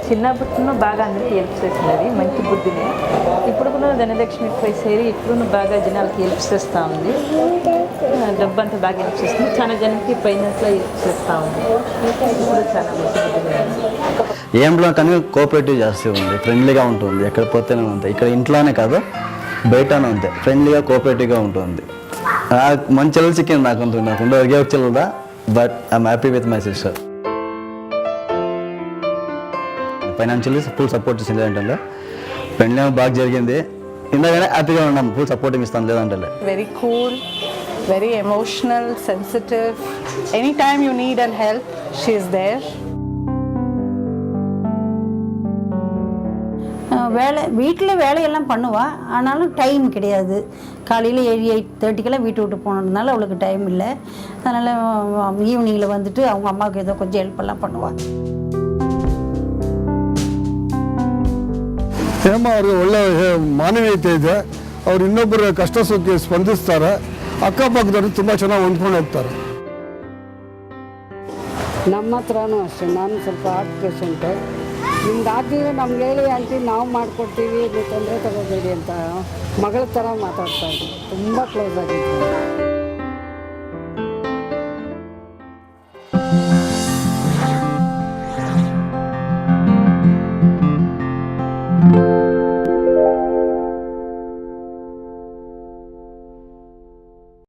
చిన్నప్పట్లో బాగా అందరికీ హెల్ప్ చేసినది, మంచి బుద్ధిని. ఇప్పుడు కూడా ధనలక్ష్మిపై సేరి ఇప్పుడు బాగా జనాలకి హెల్ప్ చేస్తూ ఉంది. డబ్బు అంతా బాగా హెల్ప్ చేస్తుంది, చాలా జనానికి ఫైనాన్స్లో హెల్ప్ చేస్తూ ఉంది. ఇప్పుడు చాలా మంచి బుద్ధిని. ఏంలో కానీ కోఆపరేటివ్ చేస్తూ ఉంది, ఫ్రెండ్లీగా ఉంటుంది. ఎక్కడ పోతేనే ఉంది, ఇక్కడ ఇంట్లోనే కాదు బయటనే ఉంది, ఫ్రెండ్లీగా కోఆపరేటివ్గా ఉంటుంది. మంచి చెల్లెలు చిక్కింది నాకు ఒకే ఒక చెల్లెదా, but I'm happy with my sister. Financially full support చేసింది, లేదంటే పెళ్ళి బాగా జరిగింది. ఇందాకనే హ్యాపీగా ఉన్నాం, ఫుల్ సపోర్టింగ్ ఇస్తాను, లేదంటే. Very cool, very emotional, sensitive. Any time you need and help, she is there. வீட்டில் வேலையெல்லாம் பண்ணுவாள், ஆனாலும் டைம் கிடையாது. காலையில் 8:30 வீட்டை விட்டு போனதுனால அவளுக்கு டைம் இல்லை. அதனால் ஈவினிங்கில் வந்துட்டு அவங்க அம்மாவுக்கு ஏதோ கொஞ்சம் ஹெல்ப்பெல்லாம் பண்ணுவாள். ಹೇಮ ಅವ್ರಿಗೆ ಒಳ್ಳೆ ಮಾನವೀಯತೆ ಇದೆ. ಅವ್ರು ಇನ್ನೊಬ್ಬರ ಕಷ್ಟ ಸುಖಕ್ಕೆ ಸ್ಪಂದಿಸ್ತಾರೆ. ಅಕ್ಕಪಕ್ಕದವರು ತುಂಬ ಚೆನ್ನಾಗಿ ಹೊಂದ್ಕೊಂಡು ಹೋಗ್ತಾರೆ. ನಮ್ಮ ಹತ್ರನೂ ಅಷ್ಟೇ, ನಾನು ಸ್ವಲ್ಪ ಹಾರ್ಟ್ ಪೇಷಂಟು. ನಿಮ್ದು ಆಗಿದ್ರೆ ನಮ್ಗೆ ಹೇಳಿ ಆಂಟಿ ನಾವು ಮಾಡಿಕೊಡ್ತೀವಿ, ನೀವು ತೊಂದರೆ ತಗೋಬೇಡಿ ಅಂತ ಮಗಳ ಥರ ಮಾತಾಡ್ತಾ ಇದ್ವಿ. ತುಂಬ ಕ್ಲೋಸ್ ಆಗಿದ್ವಿ.